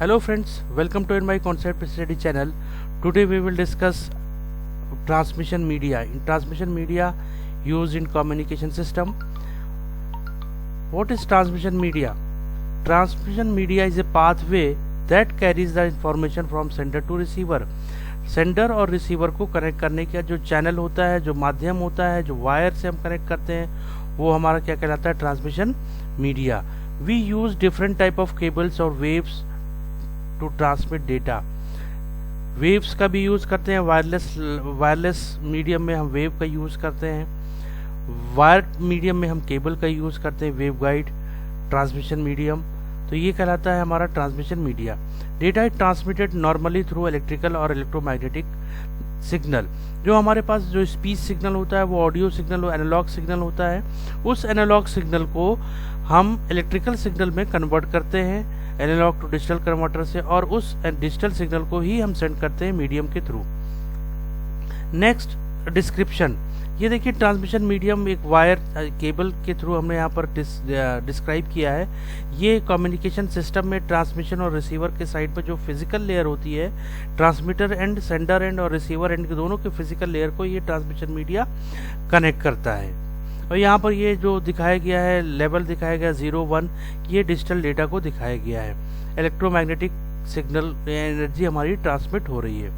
Hello friends, welcome to my concept study channel. Today we will discuss transmission media. In transmission media used in communication system. What is transmission media? Transmission media is a pathway that carries the information from sender to receiver. Sender और receiver को connect करने का जो channel होता है, जो माध्यम होता है, जो वायर से हम कनेक्ट करते हैं, वो हमारा क्या कहलाता है? Transmission media. We use different type of cables और waves to transmit data. Waves का भी यूज करते हैं. वायरलेस मीडियम में हम वेव का यूज करते हैं. वायर मीडियम में हम केबल का यूज करते हैं, वेव गाइड ट्रांसमिशन मीडियम. तो ये कहलाता है हमारा transmission media. Data is transmitted normally through electrical और इलेक्ट्रोमैग्नेटिक सिग्नल. जो हमारे पास जो स्पीच सिग्नल होता है वो ऑडियो सिग्नल, वो एनालॉग सिग्नल होता है. उस एनालॉग सिग्नल को हम इलेक्ट्रिकल सिग्नल में कन्वर्ट करते हैं एनालॉग टू डिजिटल कन्वर्टर से, और उस डिजिटल सिग्नल को ही हम सेंड करते हैं मीडियम के थ्रू. Next, description. ये देखिए, ट्रांसमिशन मीडियम एक वायर केबल के थ्रू हमने यहाँ पर डिस्क्राइब किया है. ये कम्युनिकेशन सिस्टम में ट्रांसमिशन और रिसीवर के साइड पर जो फिजिकल लेयर होती है, ट्रांसमीटर एंड, सेंडर एंड और रिसीवर एंड के दोनों के फिजिकल लेयर को ये ट्रांसमिशन मीडिया कनेक्ट करता है. और यहाँ पर ये जो दिखाया गया है, लेवल दिखाया गया 0, 1, ये डिजिटल डेटा को दिखाया गया है. इलेक्ट्रोमैग्नेटिक सिग्नल एनर्जी हमारी ट्रांसमिट हो रही है.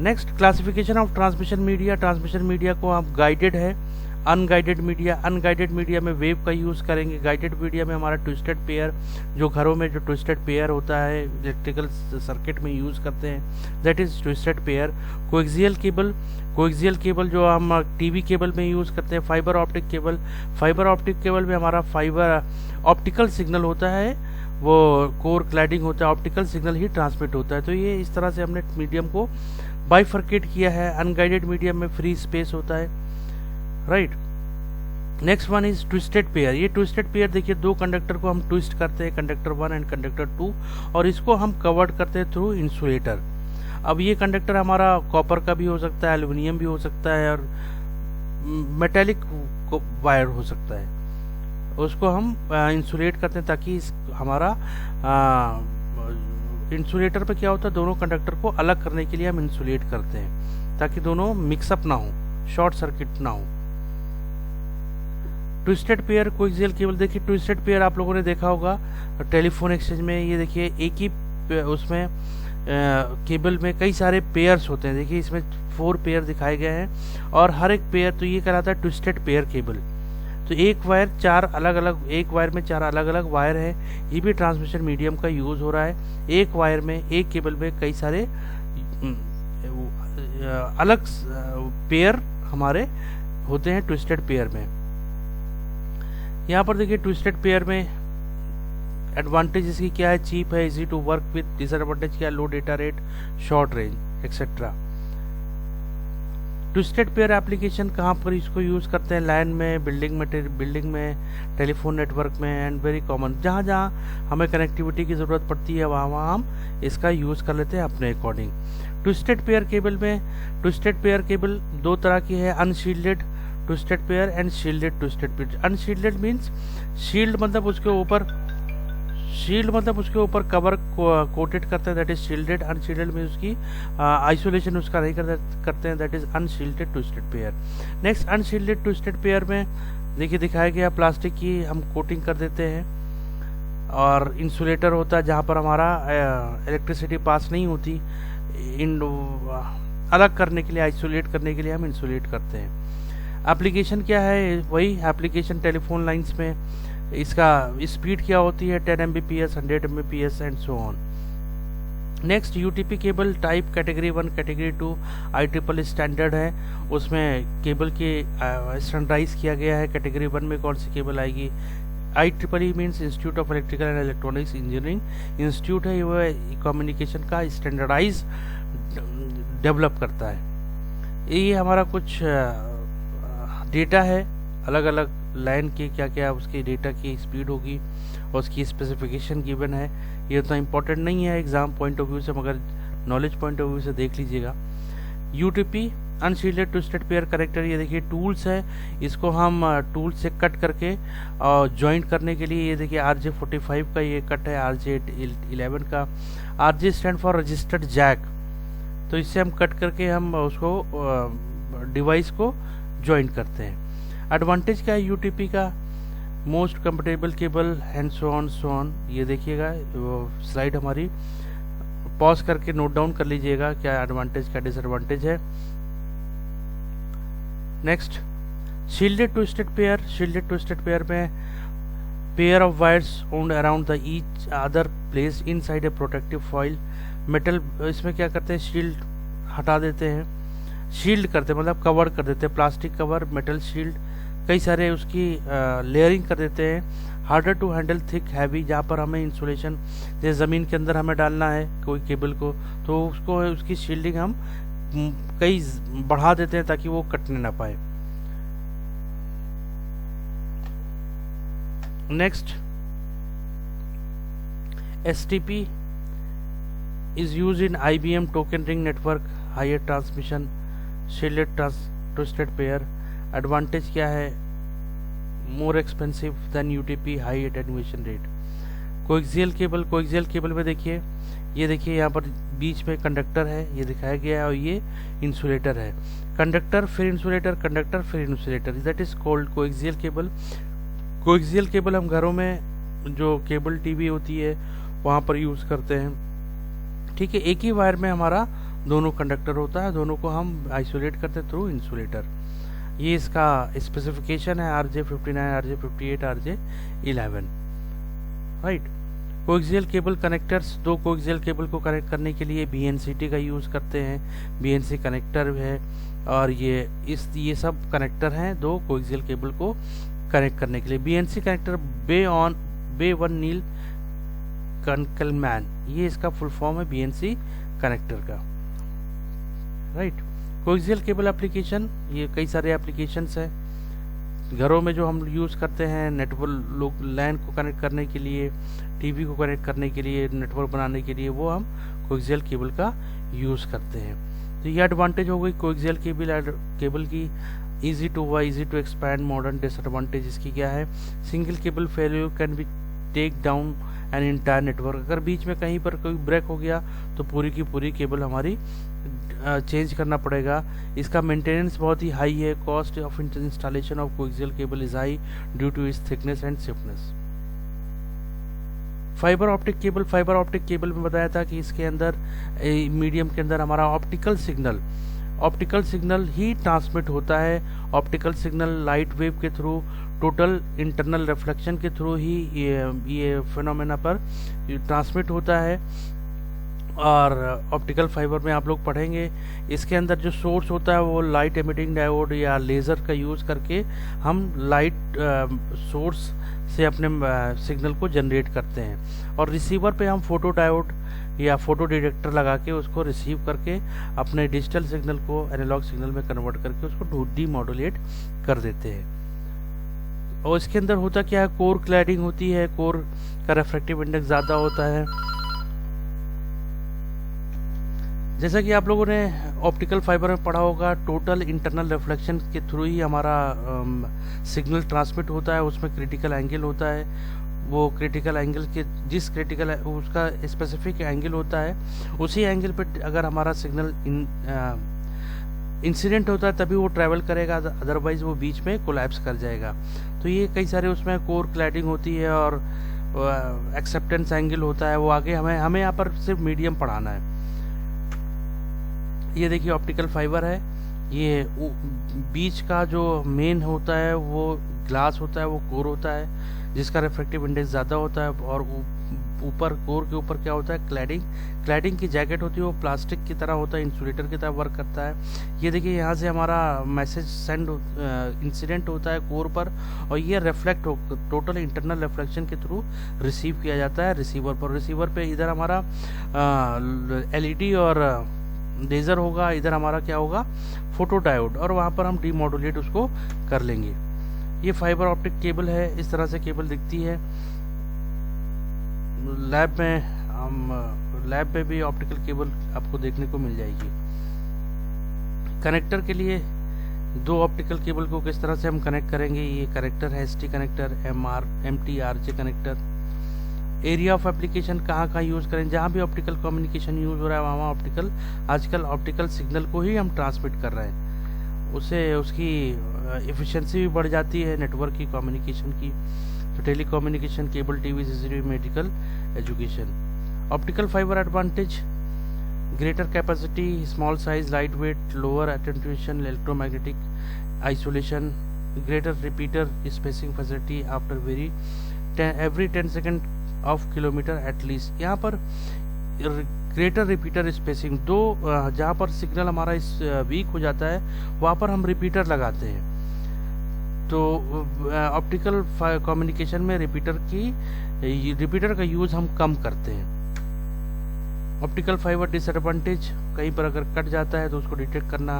Next, classification of transmission media. Transmission media को आप गाइडेड है, अनगाइडेड मीडिया. अनगाइडेड मीडिया में वेव का यूज करेंगे. गाइडेड मीडिया में हमारा ट्विस्टेड पेयर, जो घरों में जो ट्विस्टेड पेयर होता है इलेक्ट्रिकल सर्किट में यूज करते हैं, that is twisted pair. Coaxial cable. Coaxial cable जो हम टीवी केबल में यूज करते हैं. Fibre optic cable. Fibre optic cable में हमारा फाइबर ऑप्टिकल सिग्नल होता है, वो कोर क्लैडिंग होता है, ऑप्टिकल सिग्नल ही ट्रांसमिट होता है. तो ये इस तरह से हमने मीडियम को बाइफर्केट किया है. अनगाइडेड मीडियम में फ्री स्पेस होता है, right. Next one is twisted pair. ये ट्विस्टेड पेयर देखिए, दो कंडक्टर को हम ट्विस्ट करते हैं, कंडक्टर 1 एंड कंडक्टर 2, और इसको हम कवर्ड करते हैं थ्रू इंसुलेटर. अब ये कंडक्टर हमारा कॉपर का भी हो सकता है, एल्यूमिनियम भी हो सकता है, और मेटेलिक वायर हो सकता है. उसको हम इंसुलेट करते हैं ताकि हमारा इंसुलेटर पे क्या होता है, दोनों कंडक्टर को अलग करने के लिए हम इंसुलेट करते हैं ताकि दोनों मिक्सअप ना हो, शॉर्ट सर्किट ना हो. Twisted pair, coaxial cable. देखिए, ट्विस्टेड पेयर आप लोगों ने देखा होगा टेलीफोन एक्सचेंज में. ये देखिए, एक ही उसमें केबल में कई सारे पेयर्स होते हैं. देखिए, इसमें 4 पेयर दिखाए गए हैं, और हर एक पेयर, तो ये कहलाता है ट्विस्टेड पेयर केबल. तो एक वायर 4 अलग अलग, एक वायर में 4 अलग अलग वायर है. ये भी ट्रांसमिशन मीडियम का यूज हो रहा है. एक वायर में, एक केबल में कई सारे अलग पेयर हमारे होते हैं ट्विस्टेड पेयर में. यहाँ पर देखिए, ट्विस्टेड पेयर में एडवांटेज इसकी क्या है? चीप है, easy to work with. Disadvantage क्या है? Low data rate, short range etcetera. Twisted pair application कहाँ पर इसको यूज करते हैं? लैंड में, बिल्डिंग में, टेलीफोन नेटवर्क में, एंड वेरी कॉमन. जहाँ जहाँ हमें कनेक्टिविटी की जरूरत पड़ती है वहाँ हम इसका यूज कर लेते हैं अपने अकॉर्डिंग. ट्विस्टेड पेयर केबल में, ट्विस्टेड पेयर केबल 2 तरह की है, unshielded twisted pair and shielded twisted pair. Unshielded means, shield मतलब उसके ऊपर कवर कोटेड करते हैं, दैट इज शील्डेड. अनशील्डेड में उसकी आइसोलेशन उसका नहीं करते हैं, that is unshielded twisted pair. Next, unshielded twisted pair में देखिए दिखाया गया, प्लास्टिक की हम कोटिंग कर देते हैं, और इंसुलेटर होता है जहाँ पर हमारा इलेक्ट्रिसिटी पास नहीं होती. अलग करने के लिए, आइसोलेट करने के लिए हम इंसुलेट करते हैं. एप्लीकेशन क्या है? वही एप्लीकेशन टेलीफोन लाइंस में. इसका स्पीड क्या होती है? 10 Mbps, 100 Mbps and so on. Next, UTP cable type category 1, category 2 IEEE standard है. उसमें केबल के स्टैंडर्डाइज किया गया है. कैटेगरी 1 में कौन सी केबल आएगी? IEEE means institute of electrical and electronics engineering institute है. वो कम्युनिकेशन का स्टैंडर्डाइज डेवलप करता है. ये हमारा कुछ डेटा है, अलग अलग लाइन की क्या क्या उसकी डेटा की स्पीड होगी, और उसकी स्पेसिफिकेशन गिवन है. ये उतना इम्पोर्टेंट नहीं है एग्जाम पॉइंट ऑफ व्यू से, मगर नॉलेज पॉइंट ऑफ व्यू से देख लीजिएगा. UTP unshielded twisted pair connector, ये देखिए टूल्स है, इसको हम टूल से कट करके जॉइंट करने के लिए, ये देखिए RJ45 का ये कट है, RJ11 का। RJ stand for registered jack, तो इससे हम कट करके हम उसको डिवाइस को जॉइंट करते हैं। एडवांटेज क्या है यूटीपी का? Most comfortable cable and so on. ये देखिएगा स्लाइड हमारी पॉज करके नोट डाउन कर लीजिएगा क्या एडवांटेज क्या डिसएडवांटेज है। Next, shielded twisted pair. Shielded twisted pair में pair of wires wound around the each other place inside a protective foil metal. इसमें क्या करते हैं, शील्ड हटा देते हैं, शील्ड करते हैं मतलब कवर कर देते हैं, प्लास्टिक कवर, मेटल शील्ड, कई सारे उसकी लेयरिंग कर देते हैं। Harder to handle, thick, heavy, जहाँ पर हमें इंसुलेशन जैसे ज़मीन के अंदर हमें डालना है कोई केबल को, तो उसको उसकी शील्डिंग हम कई बढ़ा देते हैं ताकि वो कटने ना पाए। Next, STP is used in IBM token ring network, higher transmission, shielded twisted pair। Advantage क्या है? More expensive than UTP, high attenuation rate. Coaxial cable, coaxial cable में देखिए, ये देखिए यहाँ पर बीच में कंडक्टर है, ये दिखाया गया है, और ये इंसुलेटर है। कंडक्टर फिर इंसुलेटर, कंडक्टर फिर insulator, that is called coaxial cable. Coaxial cable हम घरों में जो केबल टीवी होती है वहाँ पर यूज़ करते हैं। ठीक है, एक ही वायर में हमारा दोनों कंडक्टर होता है, दोनों को हम आइसोलेट करते हैं थ्रू इंसुलेटर। ये इसका स्पेसिफिकेशन है RJ59, RJ58, RJ11, right. Coaxial cable connectors, दो कोएक्सियल केबल को कनेक्ट करने के लिए BNCT का यूज़ करते हैं, BNC कनेक्टर है, और ये सब कनेक्टर हैं दो कोएक्सियल केबल को कनेक्ट करने के लिए। BNC कनेक्टर बे वन नील कंकलमैन, ये इसका फुल फॉर्म है BNC कनेक्टर का, राइट। कोएक्सियल केबल एप्लीकेशन, ये कई सारे एप्लीकेशंस हैं घरों में जो हम यूज़ करते हैं, नेटवर्क लैन को कनेक्ट करने के लिए, टीवी को कनेक्ट करने के लिए, नेटवर्क बनाने के लिए, वो हम कोएक्सियल केबल का यूज़ करते हैं। तो ये एडवांटेज हो गई कोएक्सियल केबल की। Easy to wire, easy to expand. Modern disadvantage इसकी क्या है? Single cable failure can be take down an entire network. अगर बीच में कहीं पर कोई ब्रेक हो गया तो पूरी की पूरी केबल हमारी चेंज करना पड़ेगा। इसका मेंटेनेंस बहुत ही हाई है। Cost of installation of coaxial cable is high due to its thickness and stiffness. Fibre optic cable, fibre optic cable में बताया था कि इसके अंदर मीडियम के अंदर हमारा ऑप्टिकल सिग्नल ही ट्रांसमिट होता है। ऑप्टिकल सिग्नल लाइट वेव के थ्रू, टोटल इंटरनल रिफ्लेक्शन के थ्रू ही ये फिनोमेना पर ट्रांसमिट होता है। और ऑप्टिकल फाइबर में आप लोग पढ़ेंगे, इसके अंदर जो सोर्स होता है वो लाइट एमिटिंग डायोड या लेज़र का यूज़ करके हम लाइट सोर्स से अपने सिग्नल को जनरेट करते हैं। और रिसीवर पे हम फोटो डायोड या फोटो डिटेक्टर लगा के उसको रिसीव करके अपने डिजिटल सिग्नल को एनालॉग सिग्नल में कन्वर्ट करके उसको डीमॉड्यूलेट कर देते हैं। और इसके अंदर होता क्या है? कोर क्लैडिंग होती है, कोर का रिफ्रैक्टिव इंडेक्स ज़्यादा होता है। जैसा कि आप लोगों ने ऑप्टिकल फाइबर में पढ़ा होगा, टोटल इंटरनल रिफ्लेक्शन के थ्रू ही हमारा सिग्नल ट्रांसमिट होता है। उसमें क्रिटिकल एंगल होता है, वो क्रिटिकल एंगल के जिस क्रिटिकल उसका स्पेसिफिक एंगल होता है, उसी एंगल पे अगर हमारा सिग्नल इंसिडेंट होता है तभी वो ट्रैवल करेगा, अदरवाइज वो बीच में कोलैप्स कर जाएगा। तो ये कई सारे उसमें कोर क्लैडिंग होती है और एक्सेप्टेंस एंगल होता है। वो आगे हमें यहाँ पर सिर्फ मीडियम पढ़ाना है। ये देखिए ऑप्टिकल फाइबर है, ये बीच का जो मेन होता है वो ग्लास होता है, वो कोर होता है जिसका रिफ्रैक्टिव इंडेक्स ज़्यादा होता है। और ऊपर कोर के ऊपर क्या होता है? क्लैडिंग की जैकेट होती है, वो प्लास्टिक की तरह होता है, इंसुलेटर की तरह वर्क करता है। ये देखिए यहाँ से हमारा मैसेज सेंड इंसिडेंट होता है कोर पर, और ये रिफ्लेक्ट हो टोटल इंटरनल रिफ्लेक्शन के थ्रू रिसीव किया जाता है रिसीवर पर। रिसीवर पे इधर हमारा LED और लेज़र होगा, इधर हमारा क्या होगा? फोटो डायोड, और वहाँ पर हम डीमॉड्यूलेट उसको कर लेंगे। ये फाइबर ऑप्टिक केबल है, इस तरह से केबल दिखती है। लैब में भी ऑप्टिकल केबल आपको देखने को मिल जाएगी। कनेक्टर के लिए दो ऑप्टिकल केबल को किस तरह से हम कनेक्ट करेंगे, ये कनेक्टर है ST connector, MT/RJ connector. Area of application कहाँ यूज़ करें, जहाँ भी ऑप्टिकल कम्युनिकेशन यूज़ हो रहा है वहाँ ऑप्टिकल, आजकल ऑप्टिकल सिग्नल को ही हम ट्रांसमिट कर रहे हैं, उससे उसकी एफिशिएंसी भी बढ़ जाती है नेटवर्क की कम्युनिकेशन की। तो telecommunication, cable, TV, CCTV, medical, education. Optical fibre advantage, greater capacity, small size, light weight, lower attenuation, electromagnetic isolation, greater repeater spacing facility after every 10 second of kilometer at least। यहाँ पर greater repeater spacing, दो जहाँ पर signal हमारा week हो जाता है वहाँ पर हम रिपीटर लगाते हैं। तो ऑप्टिकल कम्युनिकेशन में रिपीटर का यूज़ हम कम करते हैं। ऑप्टिकल फाइबर डिसएडवांटेज, कहीं पर अगर कट जाता है तो उसको डिटेक्ट करना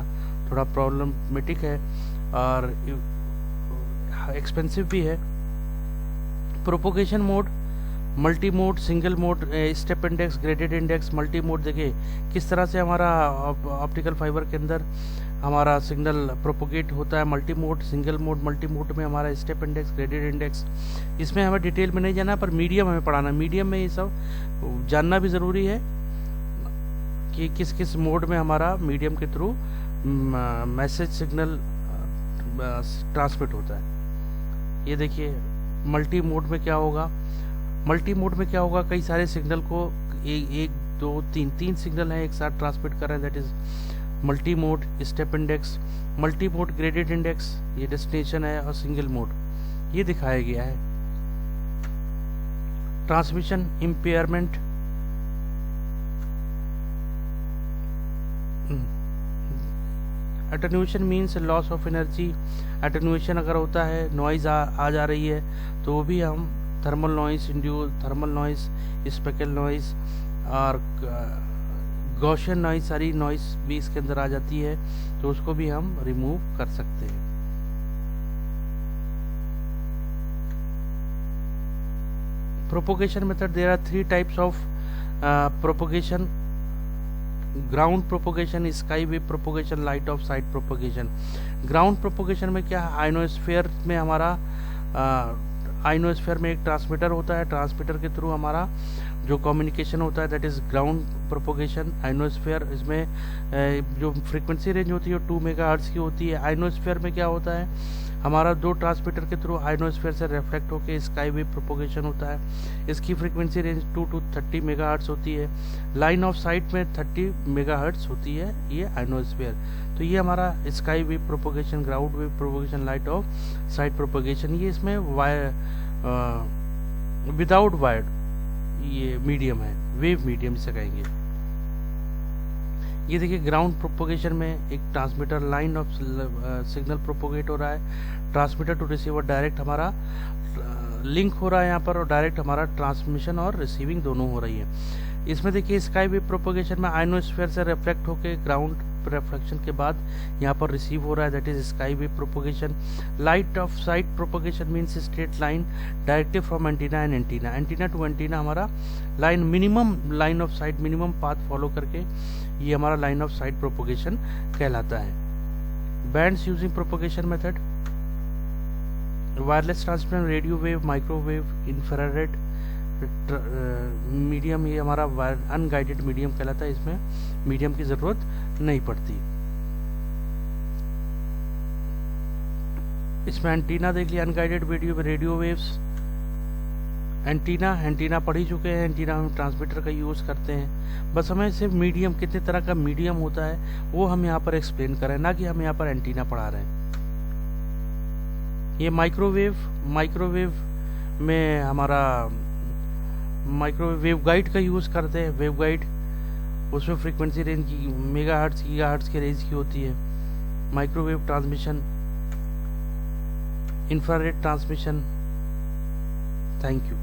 थोड़ा प्रॉब्लमेटिक है और एक्सपेंसिव भी है। Propagation mode, multi mode, single mode, step index, graded index, multi mode. देखिए किस तरह से हमारा ऑप्टिकल फाइबर के अंदर हमारा सिग्नल प्रोपोगेट होता है। Multi mode, single mode, multi mode में हमारा स्टेप इंडेक्स, ग्रेडेड इंडेक्स, इसमें हमें डिटेल में नहीं जाना पर मीडियम हमें पढ़ाना। मीडियम में ये सब जानना भी ज़रूरी है कि किस किस मोड में हमारा मीडियम के थ्रू मैसेज सिग्नल ट्रांसमिट होता है। ये देखिए मल्टी मोड में क्या होगा, मल्टी मोड में क्या होगा, कई सारे सिग्नल को एक दो तीन सिग्नल हैं एक साथ ट्रांसमिट कर रहे हैं, that is multi mode. Step index, multi mode, graded index, ये डेस्टिनेशन है, और सिंगल मोड ये दिखाया गया है। Transmission impairment, attenuation means loss of energy. Attenuation अगर होता है, नॉइज आ जा रही है तो वो भी हम thermal noise, induce thermal noise, speckle noise और गॉसियन नॉइज, सारी नॉइज भी इसके अंदर आ जाती है तो उसको भी हम रिमूव कर सकते हैं। Propagation method, there are 3 types of propagation. Ground propagation, sky wave propagation, light of sight propagation. Ground propagation में क्या है, आयनोस्फीयर में हमारा आयनोस्फीयर में एक ट्रांसमीटर होता है, ट्रांसमीटर के थ्रू हमारा जो कम्युनिकेशन होता है that is ground propagation. Ionosphere, इसमें जो फ्रीक्वेंसी रेंज होती है 2 मेगाहर्ट्ज की होती है। आयनोस्फीयर में क्या होता है, हमारा दो ट्रांसमीटर के थ्रू आयनोस्फीयर से रिफ्लेक्ट होकर स्काई वेव प्रोपोगेशन होता है। इसकी फ्रीक्वेंसी रेंज 2 to 30 मेगाहर्ट्ज होती है। लाइन ऑफ साइट में 30 मेगाहर्ट्ज होती है ये आयनोस्फीयर। तो ये हमारा sky wave propagation, ground wave propagation, light of sight propagation. ये इसमें विदाउट वायर ये मीडियम है, वेव मीडियम से कहेंगे। ये देखिए ग्राउंड प्रोपोगेशन में एक transmitter line of signal propagate हो रहा है, ट्रांसमीटर टू रिसीवर डायरेक्ट हमारा लिंक हो रहा है यहाँ पर, और डायरेक्ट हमारा ट्रांसमिशन और रिसीविंग दोनों हो रही है। इसमें देखिए स्काई वेव प्रोपोगेशन में आयनोस्फीयर से रिफ्लेक्ट होकर ग्राउंड रिफ्लेक्शन के बाद यहाँ पर रिसीव हो रहा है, that is sky wave propagation. Light of sight propagation means straight line directly from antenna and antenna, antenna to antenna हमारा line, minimum line of sight, minimum path follow करके ये हमारा लाइन ऑफ साइट प्रोपोगेशन कहलाता है। Bands using propagation method, wireless transmission, radio wave, microwave, infrared medium, ये हमारा unguided medium कहलाता है, इसमें मीडियम की जरूरत नहीं पड़ती। इसमें एंटीना देख लिया, अनगाइडेड रेडियो वेव्स। एंटीना पढ़ ही चुके हैं, एंटीना हम ट्रांसमीटर का यूज करते हैं। बस हमें सिर्फ मीडियम, कितने तरह का मीडियम होता है वो हम यहाँ पर एक्सप्लेन कर रहे हैं, ना कि हम यहाँ पर एंटीना पढ़ा रहे हैं। ये माइक्रोवेव में हमारा माइक्रोवेव वेवगाइड का यूज करते हैं। वेवगाइड उसमें फ्रीक्वेंसी रेंज की मेगाहर्ट्ज, गीगाहर्ट्ज के रेंज की होती है। Microwave transmission, infrared transmission. Thank you.